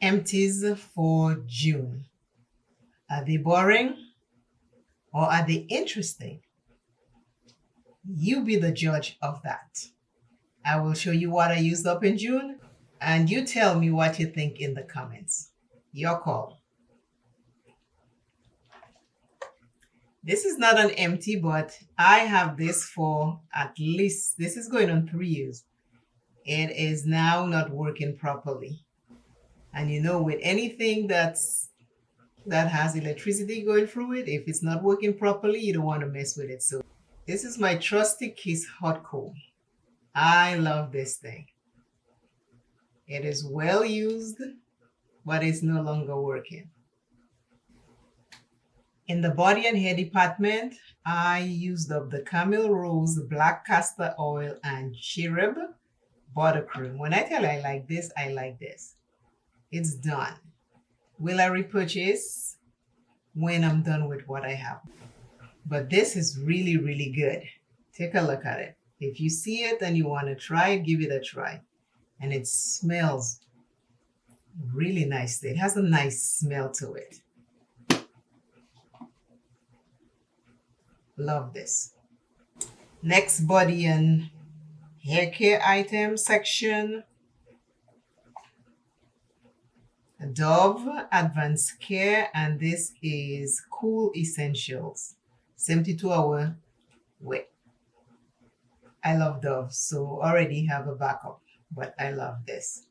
Empties for June. Are they boring or are they interesting? You be the judge of that. I will show you what I used up in June and you tell me what you think in the comments. Your call. This is not an empty, but I have this for at least, this is going on 3 years. It is now not working properly. And you know, with anything that has electricity going through it, if it's not working properly, you don't want to mess with it. So this is my Trusty Kiss Hot Comb. I love this thing. It is well used, but it's no longer working. In the body and hair department, I used up the Camel Rose Black Castor Oil and Cherub Buttercream. When I tell you I like this, I like this. It's done. Will I repurchase? When I'm done with what I have. But this is really, really good. Take a look at it. If you see it and you want to try it, give it a try. And it smells really nice. It has a nice smell to it. Love this. Next body and hair care item section. Dove Advanced Care, and this is Cool Essentials 72-hour wet. I love Dove, so already have a backup, but I love this.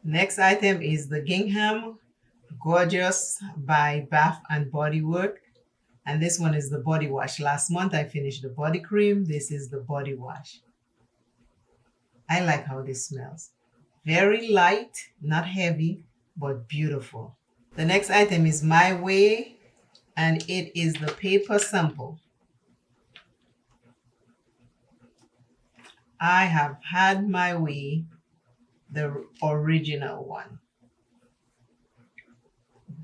Next item is the Gingham Gorgeous by Bath and Body Works, and this one is the body wash. Last month I finished the body cream. This is the body wash. I like how this smells. Very light, not heavy, but beautiful. The next item is My Way, and it is the paper sample. I have had My Way, the original one.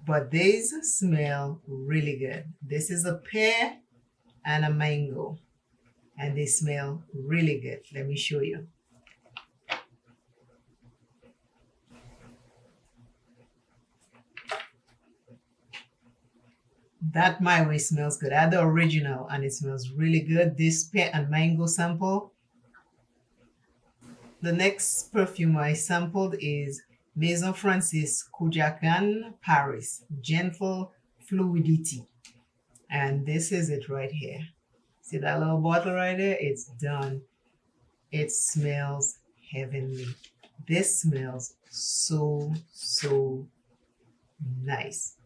But these smell really good. This is a pear and a mango, and they smell really good. Let me show you. That My Way smells good. I had the original and it smells really good. This pear and mango sample. The next perfume I sampled is Maison Francis Koujakan Paris Gentle Fluidity. And this is it right here. See that little bottle right there? It's done. It smells heavenly. This smells so, so nice.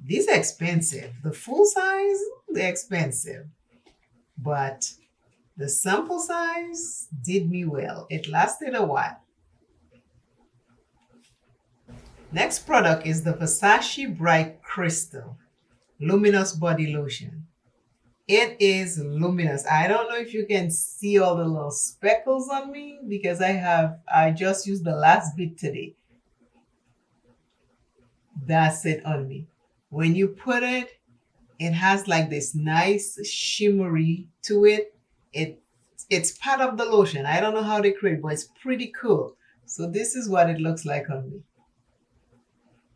These are expensive. The full size, they're expensive. But the sample size did me well. It lasted a while. Next product is the Versace Bright Crystal Luminous Body Lotion. It is luminous. I don't know if you can see all the little speckles on me because I just used the last bit today. That's it on me. When you put it, it has like this nice shimmery to it. It's part of the lotion. I don't know how they create, but it's pretty cool. So this is what it looks like on me.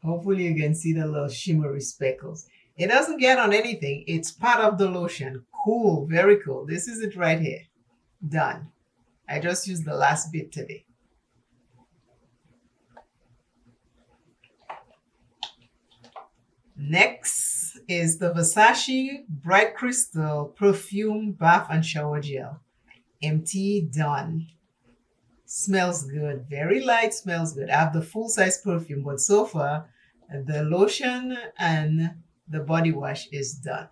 Hopefully you can see the little shimmery speckles. It doesn't get on anything. It's part of the lotion. Cool, very cool. This is it right here. Done. I just used the last bit today. Next is the Versace Bright Crystal Perfume Bath and Shower Gel. Empty, done. Smells good. Very light, smells good. I have the full size perfume, but so far the lotion and the body wash is done.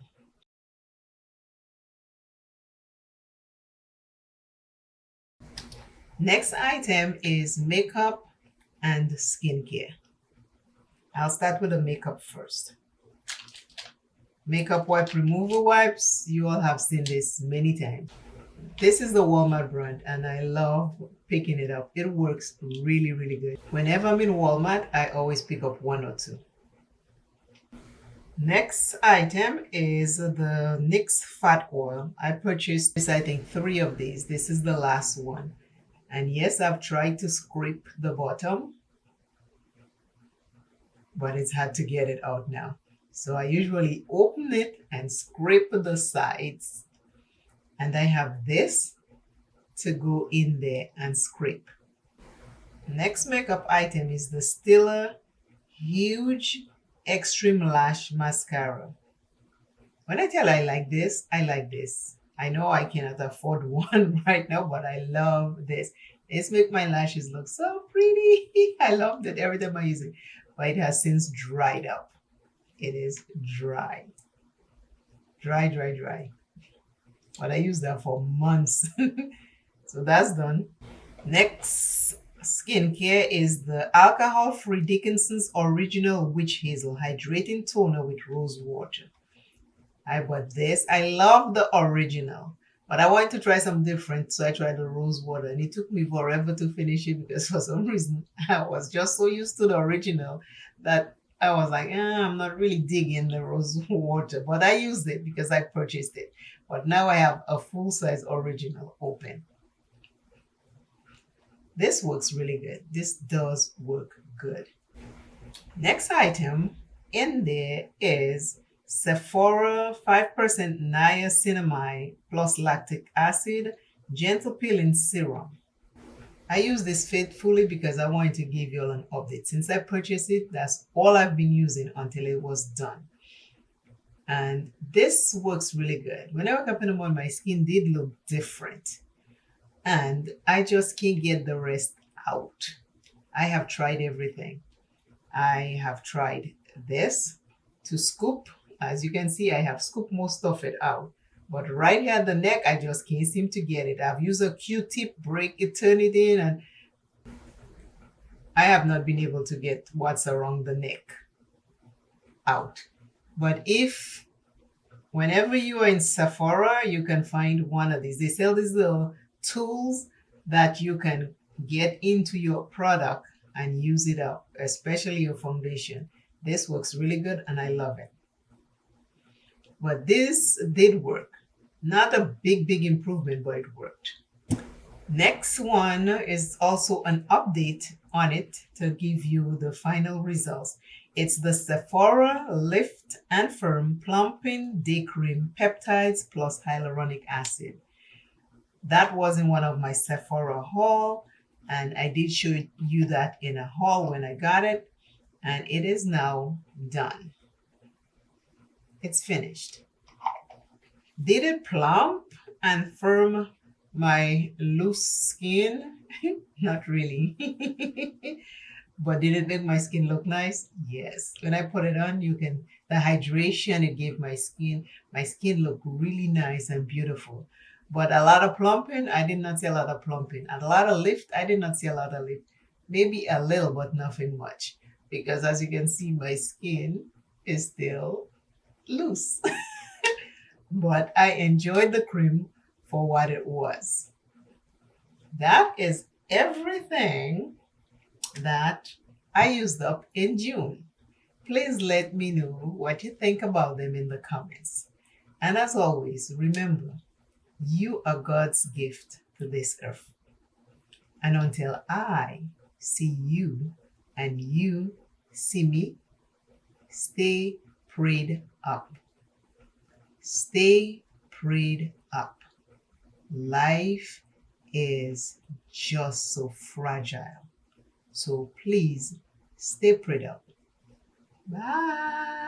Next item is makeup and skincare. I'll start with the makeup first. Makeup wipe removal wipes. You all have seen this many times. This is the Walmart brand and I love picking it up. It works really, really good. Whenever I'm in Walmart, I always pick up one or two. Next item is the NYX Fat Oil. I purchased this, I think 3 of these. This is the last one. And yes, I've tried to scrape the bottom but it's hard to get it out now. So I usually open it and scrape the sides. And I have this to go in there and scrape. Next makeup item is the Stila Huge Extreme Lash Mascara. When I tell I like this, I like this. I know I cannot afford one right now, but I love this. This makes my lashes look so pretty. I love it every time I use it. But it has since dried up. It is dry. Dry, dry, dry. But I used that for months. So that's done. Next skincare is the alcohol-free Dickinson's Original Witch Hazel Hydrating Toner with Rose Water. I bought this. I love the original, but I wanted to try something different, so I tried the rose water, and it took me forever to finish it because for some reason I was just so used to the original that I was like, I'm not really digging the rose water, but I used it because I purchased it. But now I have a full-size original open. This works really good. This does work good. Next item in there is Sephora 5% niacinamide plus lactic acid gentle peeling serum. I use this faithfully because I wanted to give you all an update. Since I purchased it, that's all I've been using until it was done. And this works really good. When I woke up in the morning, my skin did look different. And I just can't get the rest out. I have tried everything. I have tried this to scoop. As you can see, I have scooped most of it out. But right here at the neck, I just can't seem to get it. I've used a Q-tip, break it, turn it in, and I have not been able to get what's around the neck out. But if whenever you are in Sephora, you can find one of these. They sell these little tools that you can get into your product and use it up, especially your foundation. This works really good and I love it. But this did work. Not a big improvement, but it worked. Next one is also an update on it to give you the final results. It's the Sephora Lift and Firm Plumping Day Cream Peptides plus Hyaluronic Acid. That was in one of my Sephora haul, and I did show you that in a haul when I got it, and it is now done. It's finished. Did it plump and firm my loose skin? Not really. But did it make my skin look nice? Yes. When I put it on, the hydration it gave my skin looked really nice and beautiful. But a lot of plumping, I did not see a lot of plumping. And a lot of lift, I did not see a lot of lift. Maybe a little, but nothing much. Because as you can see, my skin is still loose. But I enjoyed the cream for what it was. That is everything that I used up in June. Please let me know what you think about them in the comments. And as always, remember, you are God's gift to this earth. And until I see you and you see me, stay prayed up. Stay prayed up. Life is just so fragile. So please stay prayed up. Bye.